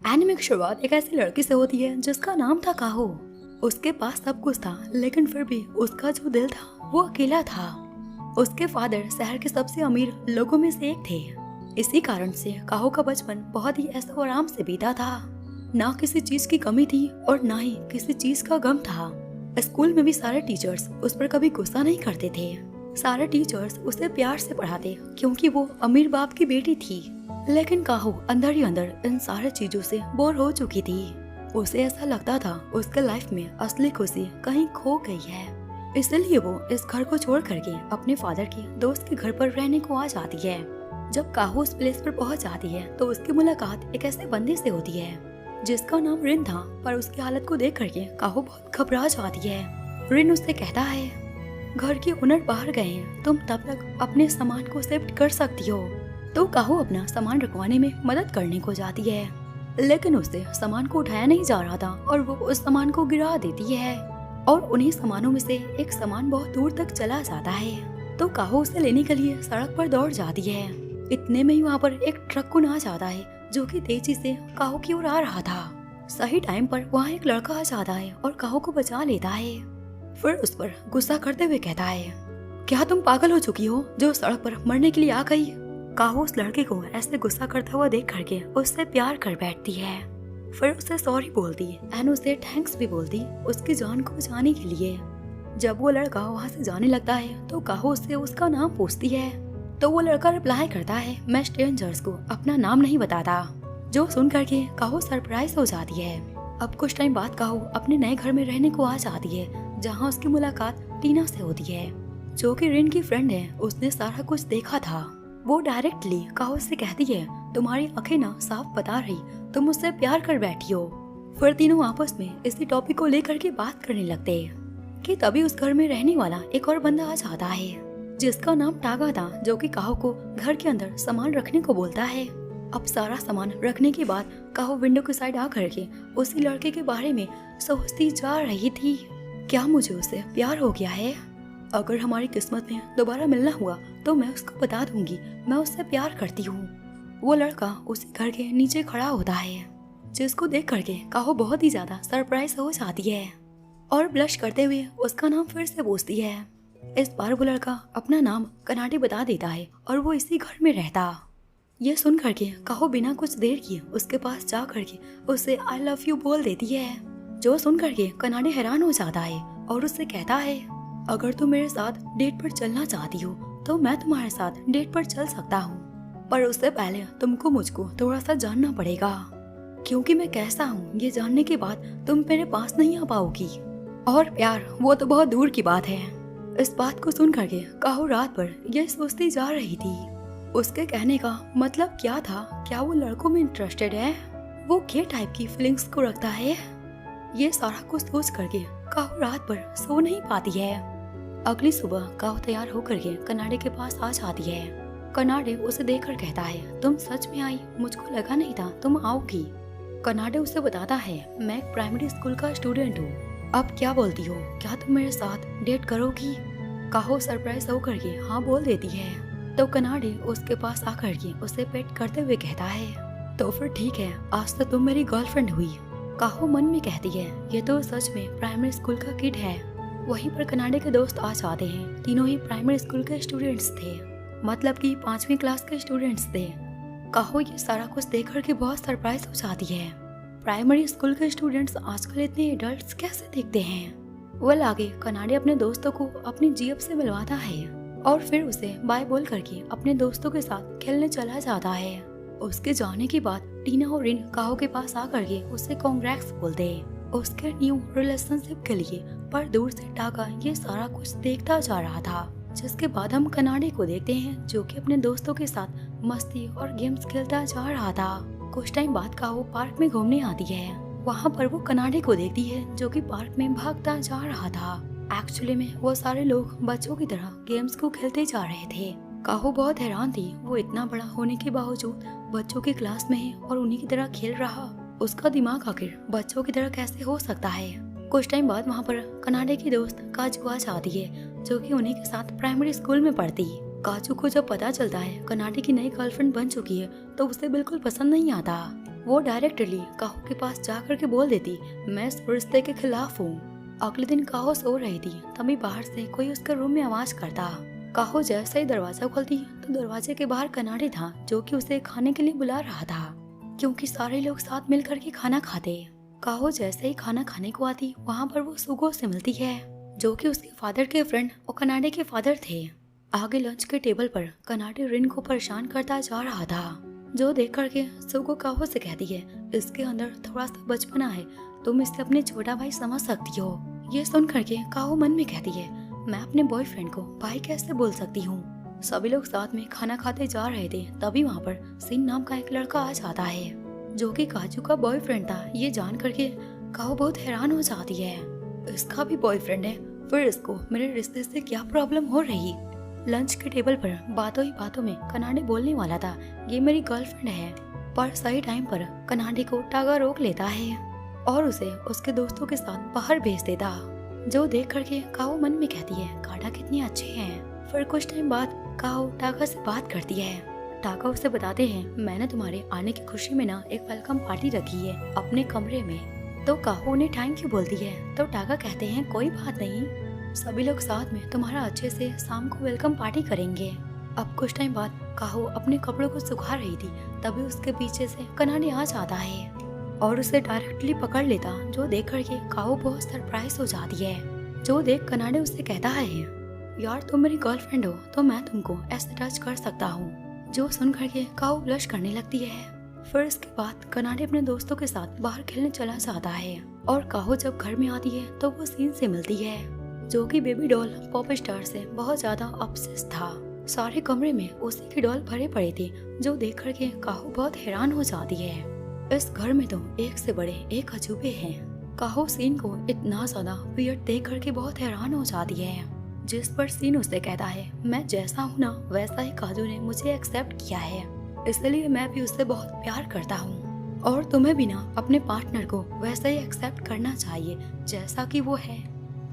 Anime की शुरुआत एक ऐसी लड़की से होती है जिसका नाम था काहो। उसके पास सब कुछ था, लेकिन फिर भी उसका जो दिल था वो अकेला था। उसके फादर शहर के सबसे अमीर लोगों में से एक थे। इसी कारण से काहो का बचपन बहुत ही ऐसा आराम से बीता था। ना किसी चीज की कमी थी और ना ही किसी चीज का गम था। स्कूल में भी सारे टीचर्स उस पर कभी गुस्सा नहीं करते थे। सारे टीचर्स उसे प्यार से पढ़ाते क्योंकि वो अमीर बाप की बेटी थी। लेकिन काहो अंदर ही अंदर इन सारे चीजों से बोर हो चुकी थी। उसे ऐसा लगता था उसके लाइफ में असली खुशी कहीं खो गई है। इसलिए वो इस घर को छोड़ करके अपने फादर के दोस्त के घर पर रहने को आ जाती है। जब काहो उस प्लेस पर पहुंच जाती है तो उसकी मुलाकात एक ऐसे बंदे से होती है जिसका नाम रिन था। पर उसकी हालत को देख करके काहो बहुत घबरा जाती है। रिन उससे कहता है, घर के ओनर बाहर गए हैं, तुम तब तक अपने सामान को शिफ्ट कर सकती हो। तो काहो अपना सामान रखवाने में मदद करने को जाती है, लेकिन उससे सामान को उठाया नहीं जा रहा था और वो उस सामान को गिरा देती है और उन्हीं सामानों में से एक सामान बहुत दूर तक चला जाता है। तो काहो उसे लेने के लिए सड़क पर दौड़ जाती है। इतने में ही वहाँ पर एक ट्रक को आ जाता है जो कि तेजी से काहो की ओर आ रहा था। सही टाइम पर वहाँ एक लड़का आ जाता है और काहो को बचा लेता है। फिर उस पर गुस्सा करते हुए कहता है, क्या तुम पागल हो चुकी हो जो सड़क पर मरने के लिए आ गई। काहो उस लड़के को ऐसे गुस्सा करता हुआ देख करके उससे प्यार कर बैठती है। फिर उसे सॉरी बोलती एंड उसे थैंक्स भी बोलती उसकी जान को बचाने के लिए। जब वो लड़का वहाँ से जाने लगता है तो काहो उससे उसका नाम पूछती है। तो वो लड़का रिप्लाई करता है, मैं स्ट्रेंजर्स को अपना नाम नहीं बताता। जो सुन करके काहो सरप्राइज हो जाती है। अब कुछ टाइम बाद काहो अपने नए घर में रहने को आ जाती है जहाँ उसकी मुलाकात टीना से होती है जो कि रिन की फ्रेंड है। उसने सारा कुछ देखा था। वो डायरेक्टली काहो से कहती है, तुम्हारी आंखें ना साफ बता रही, तुम मुझसे प्यार कर बैठी हो। फिर तीनों आपस में इसी टॉपिक को लेकर के बात करने लगते हैं कि तभी उस घर में रहने वाला एक और बंदा आ जाता है जिसका नाम टागा था, जो कि काहो को घर के अंदर सामान रखने को बोलता है। अब सारा सामान रखने के बाद काहो विंडो के साइड आ करके उसी लड़के के बारे में सोचती जा रही थी, क्या मुझे उससे प्यार हो गया है। अगर हमारी किस्मत में दोबारा मिलना हुआ तो मैं उसको बता दूंगी मैं उससे प्यार करती हूँ। वो लड़का उसी घर के नीचे खड़ा होता है जिसको देख करके काहो बहुत ही ज्यादा सरप्राइज हो जाती है और ब्लश करते हुए उसका नाम फिर से पूछती है। इस बार वो लड़का अपना नाम कनाडे बता देता है और वो इसी घर में रहता। ये सुन करके काहो बिना कुछ देर किए उसके पास जा करके उसे आई लव यू बोल देती है। जो सुन करके कनाडे हैरान हो जाता है और उससे कहता है, अगर तुम मेरे साथ डेट पर चलना चाहती हो तो मैं तुम्हारे साथ डेट पर चल सकता हूँ, पर उससे पहले तुमको मुझको थोड़ा सा जानना पड़ेगा क्योंकि मैं कैसा हूँ ये जानने के बाद तुम मेरे पास नहीं आ पाओगी। और प्यार वो तो बहुत दूर की बात है। इस बात को सुन करके काहो रात भर यह सोचती जा रही थी उसके कहने का मतलब क्या था। क्या वो लड़कों में इंटरेस्टेड है, वो के टाइप की फीलिंग्स को रखता है। ये सारा कुछ सोच करके काहो रात भर सो नहीं पाती है। अगली सुबह काहो तैयार होकर के कनाडे के पास आ जाती है। कनाडे उसे देखकर कहता है, तुम सच में आई, मुझको लगा नहीं था तुम आओगी। कनाडे उसे बताता है, मैं एक प्राइमरी स्कूल का स्टूडेंट हूँ, अब क्या बोलती हो, क्या तुम मेरे साथ डेट करोगी। काहो सरप्राइज होकर के हाँ बोल देती है। तो कनाडे उसके पास आकर के उसे पेट करते हुए कहता है, तो फिर ठीक है, आज तो तुम मेरी गर्लफ्रेंड हुई। काहो मन में कहती है, ये तो सच में प्राइमरी स्कूल का किड है। वहीं पर कनाडे के दोस्त आ जाते हैं। तीनों ही प्राइमरी स्कूल के स्टूडेंट्स थे, मतलब कि 5वीं क्लास के स्टूडेंट्स थे। काहो ये सारा कुछ देख कर के बहुत सरप्राइज हो जाती है। प्राइमरी स्कूल के स्टूडेंट्स आजकल इतने एडल्ट्स कैसे दिखते हैं। वो आगे कनाडे अपने दोस्तों को अपनी जीएफ से मिलवाता है और फिर उसे बाय बोल करके अपने दोस्तों के साथ खेलने चला जाता है। उसके जाने के बाद टीना और रिन काहो के पास आकर के उससे कांग्रेट्स बोलते उसके न्यू रिलेशनशिप के लिए। पर दूर से टागा ये सारा कुछ देखता जा रहा था। जिसके बाद हम कनाडे को देखते हैं जो कि अपने दोस्तों के साथ मस्ती और गेम्स खेलता जा रहा था। कुछ टाइम बाद काहो पार्क में घूमने आती है। वहाँ पर वो कनाडे को देखती है जो कि पार्क में भागता जा रहा था। एक्चुअली में वो सारे लोग बच्चों की तरह गेम्स को खेलते जा रहे थे। काहो बहुत हैरान थी, वो इतना बड़ा होने के बावजूद बच्चों की क्लास में है और उन्हीं की तरह खेल रहा। उसका दिमाग आखिर बच्चों की तरह कैसे हो सकता है। कुछ टाइम बाद वहाँ पर कनाडे की दोस्त काजू आ जाती है जो कि उन्हीं के साथ प्राइमरी स्कूल में पढ़ती। काजू को जब पता चलता है कनाडे की नई गर्लफ्रेंड बन चुकी है तो उसे बिल्कुल पसंद नहीं आता। वो डायरेक्टली काहो के पास जाकर के बोल देती, मैं इस रिश्ते के खिलाफ हूँ। अगले दिन काहो सो रही थी, तभी बाहर से कोई उसके रूम में आवाज करता। काहो जैसे ही दरवाजा खोलती तो दरवाजे के बाहर कनाडे था, जो कि उसे खाने के लिए बुला रहा था, क्योंकि सारे लोग साथ मिलकर के खाना खाते। काहो जैसे ही खाना खाने को आती, वहाँ पर वो सुगो से मिलती है, जो कि उसके फादर के फ्रेंड और कनाडे के फादर थे। आगे लंच के टेबल पर कनाडे रिन को परेशान करता जा रहा था, जो देख करके सुगो काहो से कहती है, इसके अंदर थोड़ा सा बचपना है, तुम इसे अपने छोटा भाई समझ सकती हो। ये सुन करके काहो मन में कहती है, मैं अपने बॉयफ्रेंड को भाई कैसे बोल सकती हूँ। सभी लोग साथ में खाना खाते जा रहे थे, तभी वहाँ पर सिन नाम का एक लड़का आ जाता है, जो कि काजू का बॉयफ्रेंड था। ये जान करके काहो बहुत हैरान हो जाती है, इसका भी बॉयफ्रेंड है, फिर इसको मेरे रिश्ते से क्या प्रॉब्लम हो रही। लंच के टेबल पर बातों ही बातों में कनाडे बोलने वाला था, ये मेरी गर्लफ्रेंड है, पर सही टाइम पर कनाडे को टागा रोक लेता है और उसे उसके दोस्तों के साथ बाहर भेज देता, जो देख करके काहो मन में कहती है, काटा कितने अच्छे हैं। फिर कुछ टाइम बाद काहो टागा से बात करती है। टागा उसे बताते हैं, मैंने तुम्हारे आने की खुशी में ना एक वेलकम पार्टी रखी है अपने कमरे में। तो काहो उन्हें थैंक यू बोलती है, तो टागा कहते हैं कोई बात नहीं, सभी लोग साथ में तुम्हारा अच्छे से शाम को वेलकम पार्टी करेंगे। अब कुछ टाइम बाद काहो अपने कपड़ों को सुखा रही थी, तभी उसके पीछे से कनाडे आ जाता है और उसे डायरेक्टली पकड़ लेता, जो देख करके काहो बहुत सरप्राइज हो जाती है। जो देख कनाडे उससे कहता है, यार तुम मेरी गर्लफ्रेंड हो तो मैं तुमको ऐसे टच कर सकता हूँ। जो सुन करके काहो ब्लश करने लगती है। फिर इसके बाद कनाडे अपने दोस्तों के साथ बाहर खेलने चला जाता है और काहो जब घर में आती है तो वो सीन से मिलती है, जो कि बेबी डॉल पॉप स्टार से बहुत ज्यादा ऑब्सेस्ड था। सारे कमरे में उसी की डॉल भरे पड़े थे, जो देख करके काहो बहुत हैरान हो जाती है। इस घर में तो एक से बड़े एक अजूबे हैं। काहो सीन को इतना ज्यादा वियर्ड देख करके बहुत हैरान हो जाती है, जिस पर सीन उसे कहता है, मैं जैसा हूँ ना वैसा ही काजू ने मुझे एक्सेप्ट किया है, इसलिए मैं भी उससे बहुत प्यार करता हूँ और तुम्हें भी ना अपने पार्टनर को वैसा ही एक्सेप्ट करना चाहिए जैसा कि वो है।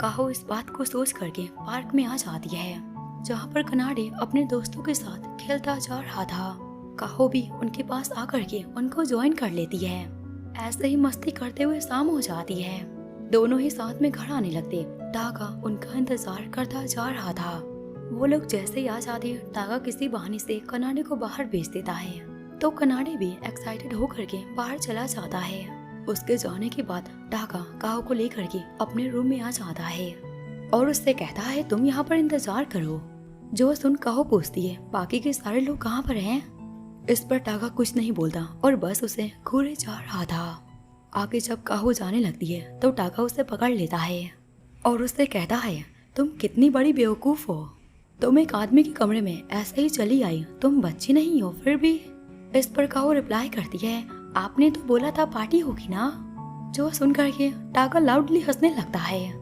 काहो इस बात को सोच करके पार्क में आ जाती है, जहाँ पर कनाडे अपने दोस्तों के साथ खेलता जा रहा था। काहो भी उनके पास आकर के उनको ज्वाइन कर लेती है। ऐसे ही मस्ती करते हुए शाम हो जाती है, दोनों ही साथ में घर आने लगते। टागा उनका इंतजार करता जा रहा था। वो लोग जैसे ही आ जाते, टागा किसी बहाने से कनाडे को बाहर भेज देता है, तो कनाडे भी एक्साइटेड होकर के बाहर चला जाता है। उसके जाने के बाद टागा काहो को लेकर के अपने रूम में आ जाता है और उससे कहता है, तुम यहाँ पर इंतजार करो। जो सुन काहो पूछती है, बाकी के सारे लोग कहाँ पर हैं? इस पर टागा कुछ नहीं बोलता और बस उसे घूरे जा रहा था। आगे जब काहो जाने लगती है तो टागा उसे पकड़ लेता है और उससे कहता है, तुम कितनी बड़ी बेवकूफ हो, तुम एक आदमी के कमरे में ऐसे ही चली आई, तुम बच्ची नहीं हो फिर भी। इस पर काहो रिप्लाई करती है, आपने तो बोला था पार्टी होगी ना। जो सुन करके टागा लाउडली हंसने लगता है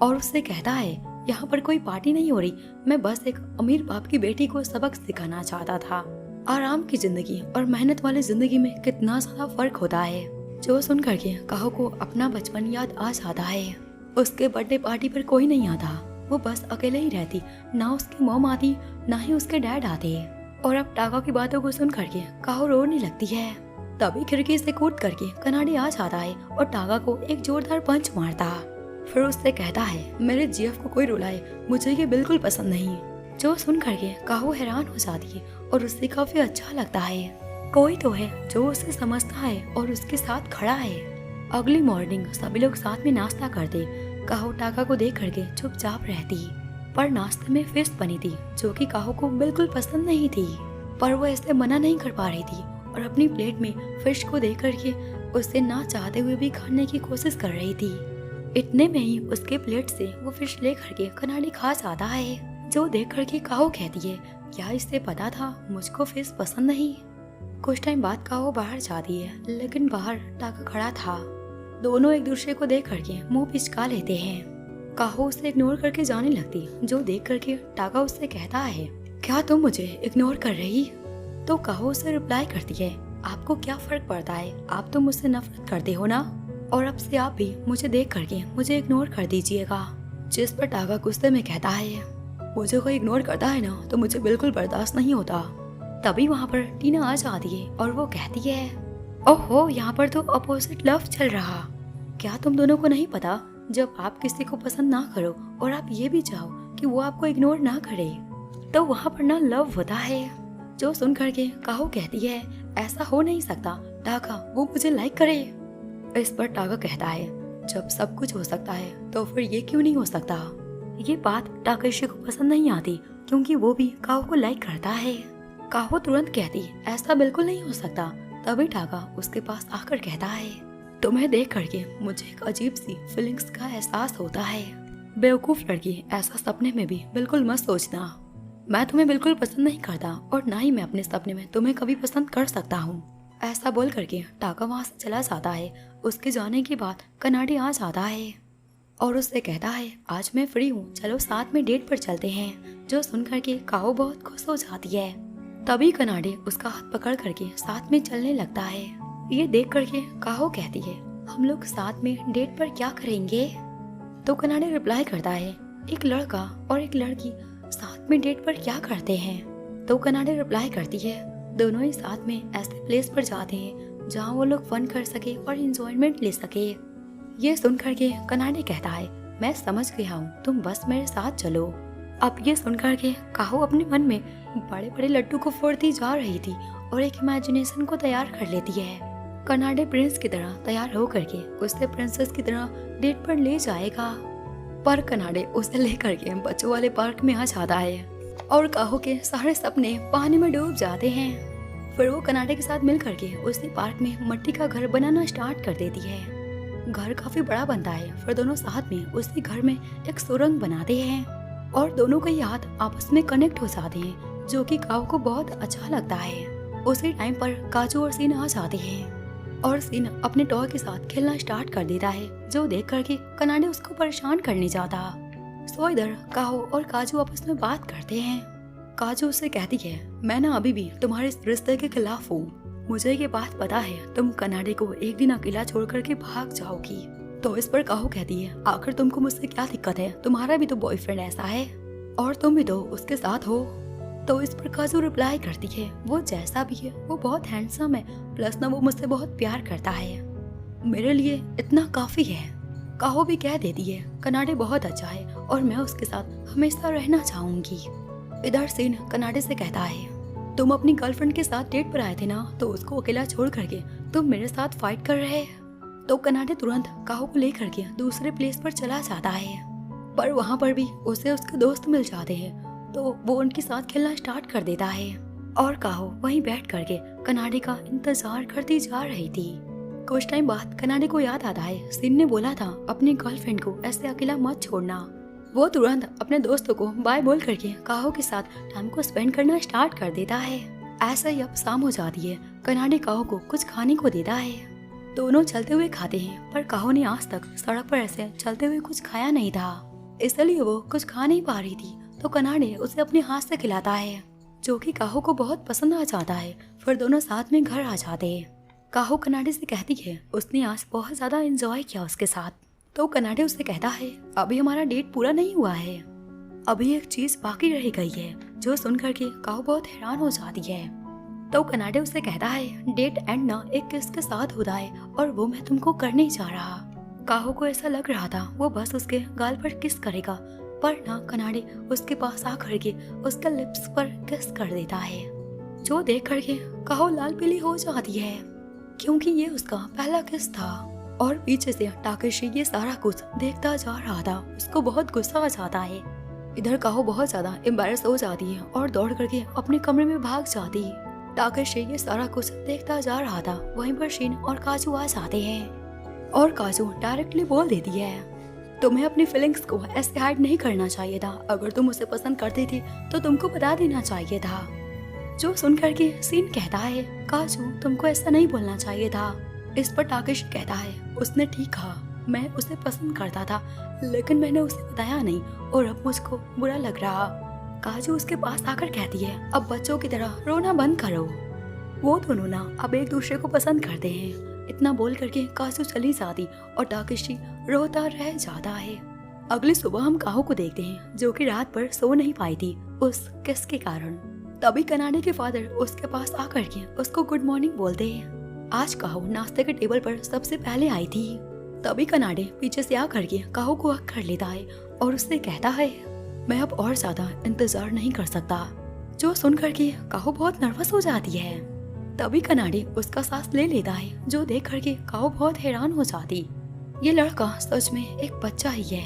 और उससे कहता है, यहाँ पर कोई पार्टी नहीं हो रही, मैं बस एक अमीर बाप की बेटी को सबक सिखाना चाहता था। आराम की जिंदगी और मेहनत वाली जिंदगी में कितना ज्यादा फर्क होता है। जो सुन करके काहो को अपना बचपन याद आ जाता है। उसके बर्थडे पार्टी पर कोई नहीं आता, वो बस अकेले ही रहती, ना उसकी मॉम आती ना ही उसके डैड आते। और अब टागा की बातों को सुन करके काहो रोने लगती है। तभी खिड़की से कूद करके कनाडे आ जाता है और टागा को एक जोरदार पंच मारता। फिर उससे कहता है, मेरे जीएफ को कोई रुलाए, मुझे ये बिल्कुल पसंद नहीं। जो सुन करके काहो हैरान हो जाती है और उससे काफी अच्छा लगता है, कोई तो है जो उसे समझता है और उसके साथ खड़ा है। अगली मॉर्निंग सभी लोग साथ में नाश्ता करते। काहो टागा को देख करके चुपचाप रहती, पर नाश्ते में फिश बनी थी, जो कि काहो को बिल्कुल पसंद नहीं थी, पर वो इसे मना नहीं कर पा रही थी और अपनी प्लेट में फिश को देख करके उससे ना चाहते हुए भी खाने की कोशिश कर रही थी। इतने में ही उसके प्लेट से वो फिश ले करके कनाडे खा जाता है। जो देख करके काहो कहती है, क्या इससे पता था मुझको फिश पसंद नहीं। कुछ टाइम बाद काहो बाहर जाती है, लेकिन बाहर टागा खड़ा था। दोनों एक दूसरे को देख करके मुंह पिचका लेते हैं। काहो उसे इग्नोर करके जाने लगती। जो देख करके टागा उससे कहता है, क्या तुम मुझे इग्नोर कर रही? तो काहो उसे रिप्लाई करती है, आपको क्या फर्क पड़ता है, आप तो मुझसे नफरत करते हो ना, और अब से आप भी मुझे देख करके मुझे इग्नोर कर दीजिएगा। जिस पर टागा गुस्से में कहता है, मुझे कोई इग्नोर करता है ना तो मुझे बिल्कुल बर्दाश्त नहीं होता। तभी वहाँ पर टीना आ जाती है और वो कहती है, ओहो, यहाँ पर तो अपोजिट लव चल रहा। क्या तुम दोनों को नहीं पता, जब आप किसी को पसंद ना करो और आप ये भी चाहो कि वो आपको इग्नोर ना करे, तो वहाँ पर ना लव होता है। जो सुन करके काहो कहती है, ऐसा हो नहीं सकता, टाका वो मुझे लाइक करे। इस पर टाका कहता है, जब सब कुछ हो सकता है तो फिर ये क्यों नहीं हो सकता। ये बात टाकेशी को पसंद नहीं आती, क्योंकि वो भी काहो को लाइक करता है। काहो तुरंत कहती, ऐसा बिल्कुल नहीं हो सकता। तभी टाका उसके पास आकर कहता है, तुम्हें देख करके मुझे एक अजीब सी फीलिंग्स का एहसास होता है। बेवकूफ लड़की, ऐसा सपने में भी बिल्कुल मत सोचना। मैं तुम्हें बिल्कुल पसंद नहीं करता और ना ही मैं अपने सपने में तुम्हें कभी पसंद कर सकता हूँ। ऐसा बोल करके टाका वहाँ से चला जाता है। उसके जाने के बाद कनाडी आ जाता है और उससे कहता है, आज मैं फ्री हूँ, चलो साथ में डेट पर चलते हैं। जो सुन करके काओ बहुत खुश हो जाती है। तभी कनाडी उसका हाथ पकड़ करके साथ में चलने लगता है। ये देख करके काहो कहती है, हम लोग साथ में डेट पर क्या करेंगे। तो कनाडी रिप्लाई करता है, एक लड़का और एक लड़की साथ में डेट पर क्या करते हैं। तो कनाडी रिप्लाई करती है, दोनों ही साथ में ऐसे प्लेस पर जाते हैं जहाँ वो लोग फन कर सके और इंजॉयमेंट ले सके। ये सुन करके कनाडी कहता है, मैं समझ गया हूँ, तुम बस मेरे साथ चलो। अब ये सुन करके काहो अपने मन में बड़े बड़े लड्डू को फोड़ती जा रही थी और एक इमेजिनेशन को तैयार कर लेती है। कनाडी प्रिंस की तरह तैयार हो करके उसे प्रिंसेस की तरह डेट पर ले जाएगा, पर कनाडी उसे लेकर के बच्चों वाले पार्क में आ जाता है और काहो के सारे सपने पानी में डूब जाते हैं। फिर वो कनाडी के साथ मिल करके उसी पार्क में मिट्टी का घर बनाना स्टार्ट कर देती है। घर काफी बड़ा बनता है। फिर दोनों साथ में उसी घर में एक सुरंग बनाते हैं और दोनों के हाथ आपस में कनेक्ट हो जाते हैं, जो कि काओ को बहुत अच्छा लगता है। उसी टाइम पर काजू और सीन आ जाते हैं और सीन अपने टॉय के साथ खेलना स्टार्ट कर देता है, जो देख करके कनाडी उसको परेशान करने जाता। सो इधर काहो और काजू आपस में बात करते हैं। काजू उससे कहती है, मैं ना अभी भी तुम्हारे इस रिश्ते के खिलाफ हूँ। मुझे ये बात पता है, तुम कनाडी को एक दिन अकेला छोड़ करके भाग जाओगी। तो इस पर काहो कहती है, आखिर तुमको मुझसे क्या दिक्कत है, तुम्हारा भी तो बॉयफ्रेंड ऐसा है और तुम भी तो उसके साथ हो। तो इस पर काजू रिप्लाई करती है, वो जैसा भी है वो बहुत हैंडसम है, प्लस ना वो मुझसे बहुत प्यार करता है, मेरे लिए इतना काफी है। काहो भी कह देती है, कनाडी बहुत अच्छा है और मैं उसके साथ हमेशा रहना चाहूंगी। इधर सीन कनाडी से कहता है, तुम अपनी गर्लफ्रेंड के साथ डेट पर आए थे ना, तो उसको अकेला छोड़ करके तुम मेरे साथ फाइट कर रहे हैं। तो कनाडी तुरंत काहो को लेकर के दूसरे प्लेस पर चला जाता है, पर वहाँ पर भी उसे उसके दोस्त मिल जाते हैं, तो वो उनके साथ खेलना स्टार्ट कर देता है और काहो वहीं बैठ करके कनाडी का इंतजार करती जा रही थी। कुछ टाइम बाद कनाडी को याद आता है, सीन ने बोला था अपनी गर्लफ्रेंड को ऐसे अकेला मत छोड़ना। वो तुरंत अपने दोस्तों को बाय बोल करके काहो के साथ टाइम को स्पेंड करना स्टार्ट कर देता है। ऐसा ही अब शाम हो जाती है। कनाडी काहो को कुछ खाने को देता है। दोनों चलते हुए खाते हैं, पर काहो ने आज तक सड़क पर ऐसे चलते हुए कुछ खाया नहीं था, इसलिए वो कुछ खा नहीं पा रही थी। तो कनाडी उसे अपने हाथ से खिलाता है, जो कि काहो को बहुत पसंद आ जाता है। फिर दोनों साथ में घर आ जाते हैं। काहो कनाडी से कहती है, उसने आज बहुत ज्यादा एंजॉय किया उसके साथ। तो कनाडी उसे कहता है, अभी हमारा डेट पूरा नहीं हुआ है, अभी एक चीज बाकी रह गई है। जो सुन करके काहो बहुत हैरान हो जाती है। तो कनाडी उसे कहता है, डेट एंड ना एक किस के साथ होता है और वो मैं तुमको करने जा रहा। काहो को ऐसा लग रहा था वो बस उसके गाल पर किस करेगा, पर ना कनाडी उसके पास आ करके उसके लिप्स पर किस कर देता है, जो देख करके काहो लाल पीली हो जाती है, क्योंकि ये उसका पहला किस था। और पीछे से टाकेशी ये सारा कुछ देखता जा रहा था। उसको बहुत गुस्सा आ जाता है। इधर काहो बहुत ज्यादा एम्बैरेस हो जाती है और दौड़ करके अपने कमरे में भाग जाती है। टाकेशी ये सारा कुछ देखता जा रहा था। वहीं पर शीन और काजू आ जाते हैं और काजू डायरेक्टली बोल देती है, तुम्हें अपनी फीलिंग्स को ऐसे हाइड नहीं करना चाहिए था। अगर तुम उसे पसंद करती थी तो तुमको बता देना चाहिए था। जो सुन करके सीन कहता है, काजू तुमको ऐसा नहीं बोलना चाहिए था। इस पर टाकेशी कहता है, उसने ठीक कहा, मैं उसे पसंद करता था, लेकिन मैंने उसे बताया नहीं और अब मुझको बुरा लग रहा। काजू उसके पास आकर कहती है, अब बच्चों की तरह रोना बंद करो। वो दोनों ना अब एक दूसरे को पसंद करते हैं। इतना बोल करके काजू चली जाती और टाकेशी रोता रह जाता है। अगली सुबह हम काहो को देखते हैं, जो कि रात भर सो नहीं पाई थी उस किस के कारण। तभी कनाडी के फादर उसके पास आकर के उसको गुड मॉर्निंग बोलते हैं। आज काहो नाश्ते के टेबल पर सबसे पहले आई थी। तभी कनाडे पीछे से आकर के काहो को हक कर लेता है और उससे कहता है, मैं अब और ज्यादा इंतजार नहीं कर सकता। जो सुन करके काहो बहुत नर्वस हो जाती है। तभी कनाडे उसका सांस ले लेता है, जो देख करके काहो बहुत हैरान हो जाती। ये लड़का सच में एक बच्चा ही है।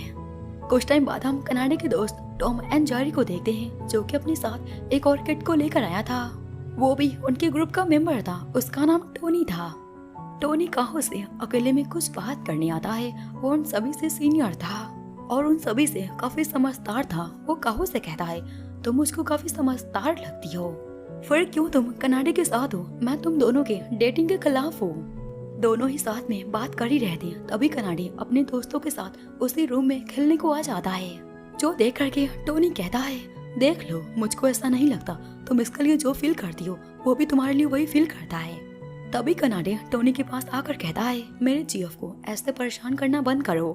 कुछ टाइम बाद हम कनाडे के दोस्त टॉम एंड जेरी को देखते हैं, जो कि अपने साथ एक और किड को लेकर आया था। वो भी उनके ग्रुप का मेंबर था। उसका नाम टोनी था। टोनी काहो से अकेले में कुछ बात करने आता है। वो उन सभी से सीनियर था और उन सभी से काफी समझदार था। वो काहो से कहता है, तुम मुझको काफी समझदार लगती हो, फिर क्यों तुम कनाडे के साथ हो? मैं तुम दोनों के डेटिंग के खिलाफ हूँ। दोनों ही साथ में बात कर ही रहते हैं। तभी कनाडे अपने दोस्तों के साथ उसी रूम में खेलने को आ जाता है, जो देख करके टोनी कहता है, देख लो, मुझको ऐसा नहीं लगता, तुम इसके लिए जो फील करती हो वो भी तुम्हारे लिए वही फील करता है। तभी कनाडे टोनी के पास आकर कहता है, मेरे जीएफ को ऐसे परेशान करना बंद करो।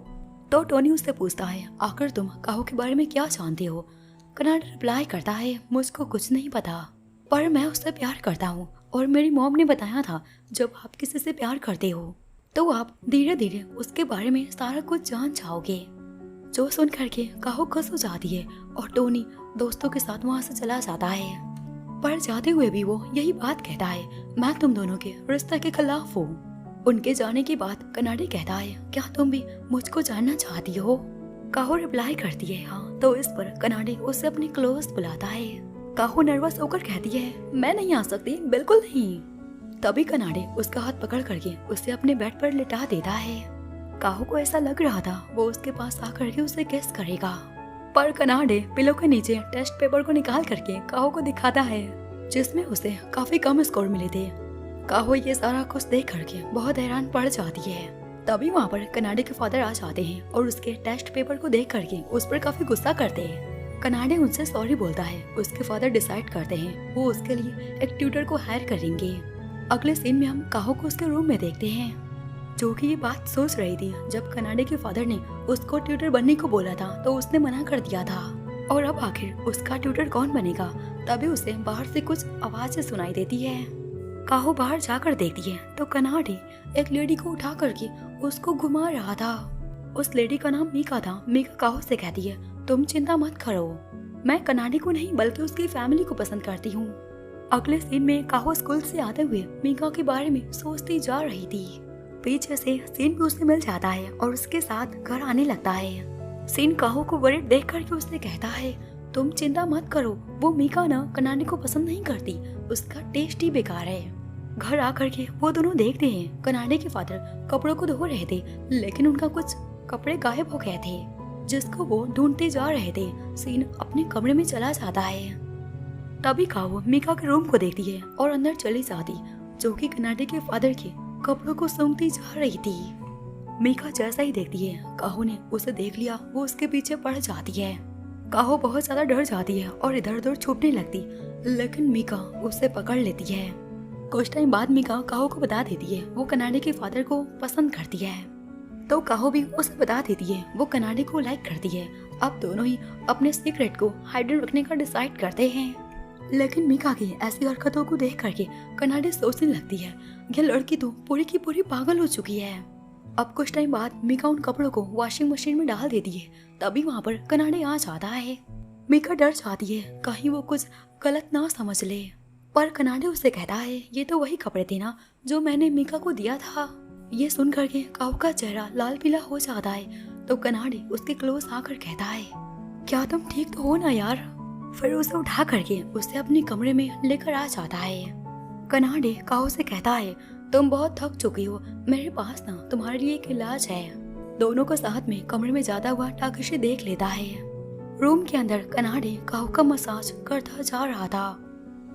तो टोनी उससे पूछता है, आखिर तुम काहो के बारे में क्या जानते हो? कनाडे रिप्लाई करता है, मुझको कुछ नहीं पता, पर मैं उससे प्यार करता हूँ और मेरी मॉम ने बताया था, जब आप किसी से प्यार करते हो तो आप धीरे धीरे उसके बारे में सारा कुछ जान जाओगे। जो सुन करके काहो खुश हो जाती है और टोनी दोस्तों के साथ वहाँ से चला जाता है। पर जाते हुए भी वो यही बात कहता है, मैं तुम दोनों के रिश्ते के खिलाफ हूँ। उनके जाने के बाद कनाडे कहता है, क्या तुम भी मुझको जानना चाहती हो? काहो रिप्लाई करती है, हाँ। तो इस पर कनाडे उसे अपने क्लोज बुलाता है। काहो नर्वस होकर कहती है, मैं नहीं आ सकती, बिल्कुल नहीं। तभी कनाडे उसका हाथ पकड़ करके उसे अपने बेड पर लिटा देता है। काहो को ऐसा लग रहा था वो उसके पास आकर के उसे किस करेगा, पर कनाडे पिलो के नीचे टेस्ट पेपर को निकाल करके काहो को दिखाता है, जिसमें उसे काफी कम स्कोर मिले थे। काहो ये सारा कुछ देख करके बहुत हैरान पड़ जाती है। तभी वहाँ पर कनाडे के फादर आ जाते हैं और उसके टेस्ट पेपर को देख करके उस पर काफी गुस्सा करते हैं। कनाडे उनसे सॉरी बोलता है। उसके फादर डिसाइड करते हैं वो उसके लिए एक ट्यूटर को हायर करेंगे। अगले सीन में हम काहो को उसके रूम में देखते हैं, जो कि ये बात सोच रही थी। जब कनाडे के फादर ने उसको ट्यूटर बनने को बोला था तो उसने मना कर दिया था, और अब आखिर उसका ट्यूटर कौन बनेगा? तभी उसे बाहर से कुछ आवाजें सुनाई देती है। काहो बाहर जाकर देखती है तो कनाडे एक लेडी को उठा करके उसको घुमा रहा था। उस लेडी का नाम मीका था। मीका काहो से कहती है, तुम चिंता मत करो, मैं कनाडे को नहीं बल्कि उसकी फैमिली को पसंद करती हूँ। अगले सीन में काहो स्कूल से आते हुए मीका के बारे में सोचती जा रही थी। पीछे से सीन भी उसे मिल जाता है और उसके साथ घर आने लगता है। सीन काहो को वरीड देख करके उससे कहता है, तुम चिंता मत करो, वो मीका ना कनाडे को पसंद नहीं करती, उसका टेस्ट ही बेकार है। घर आकर के वो दोनों देखते हैं कनाडे के फादर कपड़ों को धो रहे थे, लेकिन उनका कुछ कपड़े गायब हो गए थे, जिसको वो ढूंढते जा रहे थे। सीन अपने कमरे में चला जाता है। तभी काहो मीका के रूम को देखती है और अंदर चली जाती, जो कि कनाडे के फादर के कपड़ों को सूंघती जा रही थी। मीका जैसा ही देखती है काहो ने उसे देख लिया, वो उसके पीछे पड़ जाती है। काहो बहुत ज्यादा डर जाती है और इधर उधर छुपने लगती, लेकिन मीका उसे पकड़ लेती है। कुछ टाइम बाद मीका काहो को बता देती है वो कनाडे के फादर को पसंद करती है, तो काहो भी उसे बता देती है वो कनाडे को लाइक करती है। अब दोनों ही अपने सीक्रेट को हाइडन रखने का डिसाइड करते हैं, लेकिन मीका की ऐसी हरकतों को देख करके कनाडे सोचने लगती है, यह लड़की तो पूरी की पूरी पागल हो चुकी है। अब कुछ टाइम बाद मीका उन कपड़ों को वॉशिंग मशीन में डाल देती है। तभी वहाँ पर कनाडे आ जाता है। मीका डर जाती है कहीं वो कुछ गलत ना समझ ले, पर कनाडे उससे कहता है, ये तो वही कपड़े थे ना जो मैंने मीका को दिया था। ये सुन करके काहो का चेहरा लाल पीला हो जाता है, तो कनाडे उसके क्लोज आकर कहता है, क्या तुम ठीक तो हो ना यार? फिर उसे उठा करके उसे अपने कमरे में लेकर आ जाता है। कनाडे काहो से कहता है, तुम बहुत थक चुकी हो, मेरे पास ना तुम्हारे लिए एक इलाज है। दोनों को साथ में कमरे में जाता हुआ टाकेशी देख लेता है। रूम के अंदर कनाडे काहो का मसाज करता जा रहा था,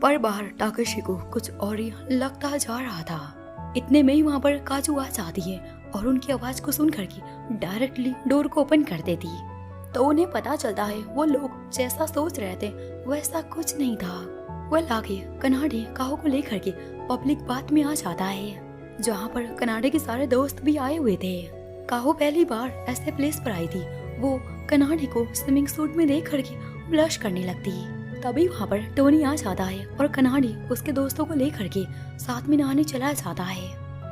पर बाहर टाकेशी को कुछ और ही लगता जा रहा था। इतने में ही वहाँ पर काजू आ जाती है और उनकी आवाज को सुन करके डायरेक्टली डोर को ओपन कर देती, तो उन्हें पता चलता है वो लोग जैसा सोच रहे थे वैसा कुछ नहीं था। वह आगे कनाडे काहो को लेकर के पब्लिक बात में आ जाता है, जहाँ पर कनाडे के सारे दोस्त भी आए हुए थे। काहो पहली बार ऐसे प्लेस पर आई थी। वो कनाडे को स्विमिंग सूट में देख करके ब्लश करने लगती। तभी वहाँ पर टोनी आ जाता है और कनाडे उसके दोस्तों को लेकर के साथ में नहाने चला जाता है।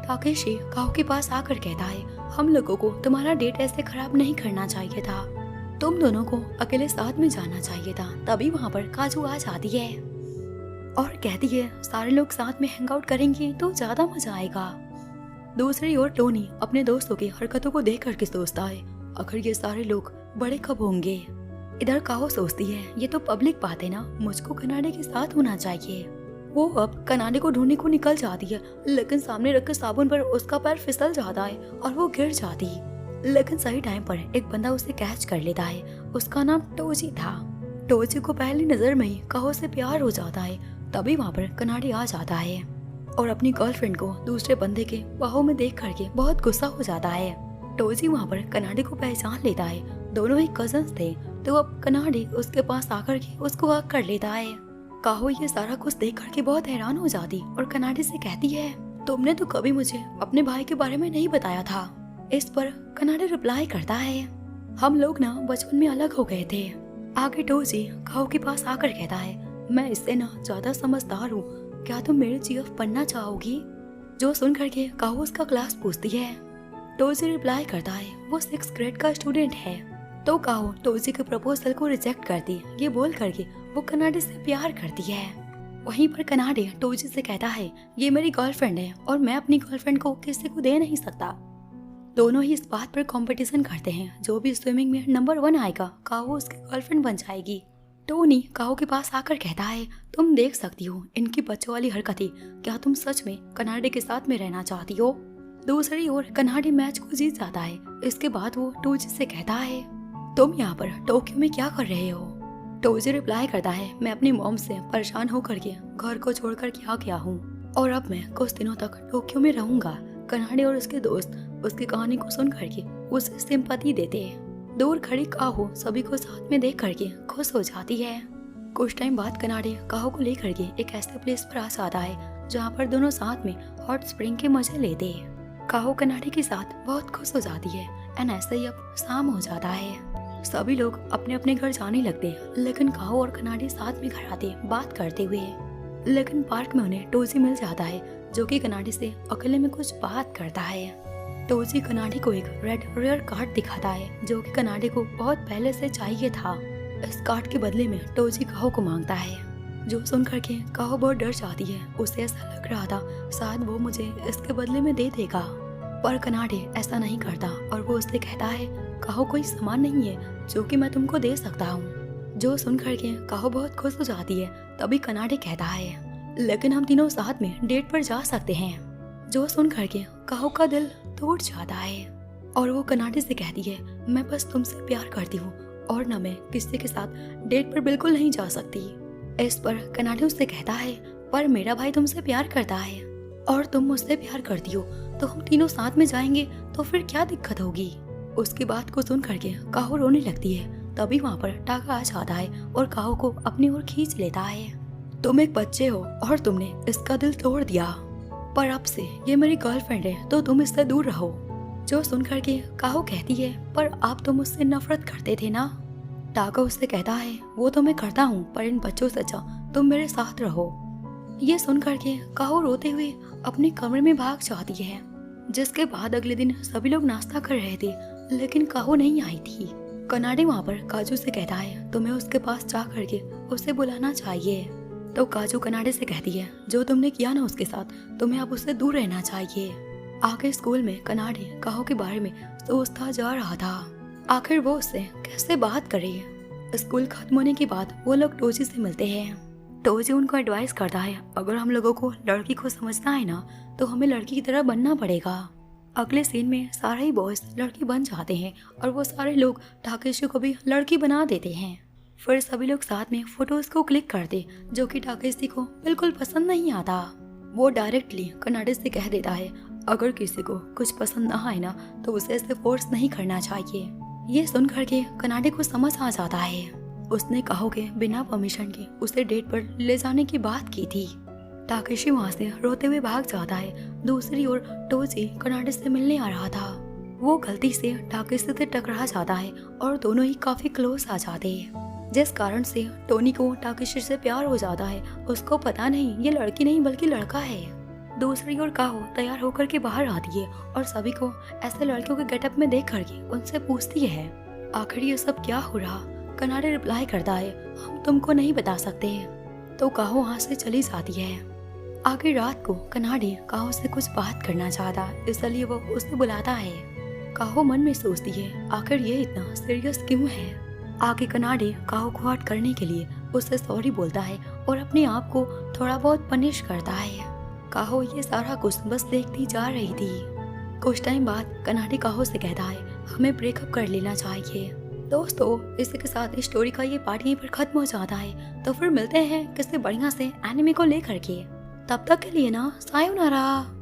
ताकेशी काहो के पास आकर कहता है, हम लोगों को तुम्हारा डेट ऐसे खराब नहीं करना चाहिए था, तुम दोनों को अकेले साथ में जाना चाहिए था। तभी वहाँ पर काजू आ जाती है और कहती है, सारे लोग साथ में हैंग आउट करेंगे तो ज्यादा मजा आएगा। दूसरी ओर टोनी अपने दोस्तों की हरकतों को देख करके सोचता है, आखिर ये सारे लोग बड़े कब होंगे। इधर काहो सोचती है, ये तो पब्लिक बात है ना, मुझको कनाडे के साथ होना चाहिए। वो अब कनाडे को ढूंढने को निकल जाती है, लेकिन सामने रखे साबुन पर उसका पैर फिसल जाता है और वो गिर जाती। लेकिन सही टाइम पर एक बंदा उसे कैच कर लेता है। उसका नाम टोजी था। टोजी को पहली नजर में ही काहो से प्यार हो जाता है। तभी वहाँ पर कनाडे आ जाता है और अपनी गर्लफ्रेंड को दूसरे बंदे के बाहों में देख करके बहुत गुस्सा हो जाता है। टोजी वहाँ पर कनाडे को पहचान लेता है, दोनों ही कजन्स थे। तो अब कनाडे उसके पास आकर के उसको हक कर लेता है। काहो ये सारा कुछ देख करके बहुत हैरान हो जाती और कनाडे से कहती है, तुमने तो कभी मुझे अपने भाई के बारे में नहीं बताया था। इस पर कनाडे रिप्लाई करता है, हम लोग ना बचपन में अलग हो गए थे। आगे टोजी काहो के पास आकर कहता है, मैं इससे ना ज्यादा समझदार हूँ, क्या तुम मेरे जीएफ बनना चाहोगी। जो सुन करके काहो उसका क्लास पूछती है। टोजी रिप्लाई करता है, वो 6th ग्रेड का स्टूडेंट है। तो काहो टोजी के प्रपोजल को रिजेक्ट करती, ये बोल करके वो कनाडे से प्यार करती है। वहीं पर कनाडे टोजी से कहता है, ये मेरी गर्लफ्रेंड है और मैं अपनी गर्लफ्रेंड को किसी को दे नहीं सकता। दोनों ही इस बात पर कंपटीशन करते हैं, जो भी स्विमिंग में नंबर 1 आएगा काहो उसकी गर्लफ्रेंड बन जाएगी। टोनी काहो के पास आकर कहता है, तुम देख सकती हो इनकी बच्चों वाली हरकतें, क्या तुम सच में कनाडे के साथ में रहना चाहती हो। दूसरी ओर कनाडे मैच को जीत जाता है। इसके बाद वो टोजी से कहता है, तुम यहाँ पर टोक्यो में क्या कर रहे हो। टोजी रिप्लाई करता है, मैं अपनी मॉम से परेशान होकर के घर को छोड़कर के आ गया हूँ और अब मैं कुछ दिनों तक टोक्यो में रहूंगा। कनाडे और उसके दोस्त उसकी कहानी को सुन करके उसे सिंपैथी देते हैं। दूर खड़ी काहो सभी को साथ में देख करके खुश हो जाती है। कुछ टाइम बाद कनाडे काहो को लेकर के एक ऐसे प्लेस पर आ जाता है जहाँ पर दोनों साथ में हॉट स्प्रिंग के मजे लेते हैं। काहो कनाडे के साथ बहुत खुश हो जाती है एंड ऐसे ही अब शाम हो जाता है। सभी लोग अपने अपने घर जाने लगते हैं, लेकिन काहो और कनाडे साथ में घर आते बात करते हुए। लेकिन पार्क में उन्हें टोजी मिल जाता है, जो कि कनाडे से अकेले में कुछ बात करता है। टोजी कनाडे को एक रेड रेयर कार्ड दिखाता है, जो कि कनाडे को बहुत पहले से चाहिए था। इस कार्ड के बदले में टोजी काहो को मांगता है, जो सुन करके काहो बहुत डर जाती है। उसे ऐसा लग रहा था शायद वो मुझे इसके बदले में दे देगा, पर कनाडे ऐसा नहीं करता और वो उससे कहता है, काहो कोई सामान नहीं है जो कि मैं तुमको दे सकता हूँ। जो सुन करके काहो बहुत खुश हो जाती है। तभी कनाडे कहता है, लेकिन हम तीनों साथ में डेट पर जा सकते हैं। जो सुन करके काहो का दिल टूट जाता है और वो कनाडे से कहती है, मैं बस तुमसे प्यार करती हूँ और न मैं किसी के साथ डेट पर बिल्कुल नहीं जा सकती। इस पर कनाडे उससे कहता है, पर मेरा भाई तुमसे प्यार करता है और तुम मुझसे प्यार करती हो, तो हम तीनों साथ में जाएंगे तो फिर क्या दिक्कत होगी। उसकी बात को सुन करके काहो रोने लगती है। तभी वहाँ पर टाका आ जाता है और काहो को अपनी ओर खींच लेता है। तुम एक बच्चे हो और तुमने इसका दिल तोड़ दिया, पर अब से ये मेरी गर्लफ्रेंड है तो तुम इससे दूर रहो। जो सुन करके काहो कहती है, पर आप तो मुझसे नफरत करते थे ना। टाका उससे कहता है, वो तो मैं करता हूँ, पर इन बच्चों से अच्छा तुम मेरे साथ रहो। ये सुन करके काहो रोते हुए अपने कमरे में भाग जाती है। जिसके बाद अगले दिन सभी लोग नाश्ता कर रहे थे, लेकिन काहो नहीं आई थी। कनाडे वहाँ पर काजू से कहता है, तुम्हें उसके पास जा करके उसे बुलाना चाहिए। तो काजू कनाडे से कहती है, जो तुमने किया ना उसके साथ, तुम्हें अब उससे दूर रहना चाहिए। आगे स्कूल में कनाडे काहो के बारे में सोचता जा रहा था, आखिर वो उससे कैसे बात करे। स्कूल खत्म होने के बाद वो लोग टोजी से मिलते हैं। टोजी उनको एडवाइस करता है, अगर हम लोगों को लड़की को समझना है ना, तो हमें लड़की की तरह बनना पड़ेगा। अगले सीन में सारे ही बॉयज लड़की बन जाते हैं और वो सारे लोग टाकेशी को भी लड़की बना देते हैं। फिर सभी लोग साथ में फोटोज को क्लिक करते, जो कि टाकेशी को बिल्कुल पसंद नहीं आता। वो डायरेक्टली कनाडे से कह देता है, अगर किसी को कुछ पसंद ना आए ना, तो उसे ऐसे फोर्स नहीं करना चाहिए। ये सुन करके कनाडे को समझ आ जाता है, उसने काहो के बिना परमिशन के उसे डेट पर ले जाने की बात की थी। टाकेशी वहाँ से रोते हुए भाग जाता है। दूसरी ओर टोजी कनाडे से मिलने आ रहा था। वो गलती से टाकेशी से टकरा जाता है और दोनों ही काफी क्लोज आ जाते हैं, जिस कारण से टोनी को टाकेशी से प्यार हो जाता है। उसको पता नहीं ये लड़की नहीं बल्कि लड़का है। दूसरी ओर काहो तैयार होकर के बाहर आती है और सभी को ऐसे लड़कियों के गेटअप में देख करके उनसे पूछती है, आखिर ये सब क्या हो रहा। कनाडे रिप्लाई करता है, हम तुमको नहीं बता सकते। तो काहो वहाँ से चली जाती है। आखिर रात को कनाडे काहो से कुछ बात करना चाहता, इसलिए वो उसे बुलाता है। काहो मन में सोचती है, आखिर ये इतना सीरियस क्यों है। आगे कनाडे काहो को हर्ट करने के लिए उससे सॉरी बोलता है और अपने आप को थोड़ा बहुत पनिश करता है। काहो ये सारा कुछ बस देखती जा रही थी। कुछ टाइम बाद कनाडे काहो से कहता है, हमें ब्रेकअप कर लेना चाहिए। दोस्तों, इसी के साथ इस स्टोरी का ये पार्ट यहीं पर खत्म हो जाता है। तो फिर मिलते हैं किसी बढ़िया से एनिमे को लेकर के। तब तक के लिए ना, सायोनारा।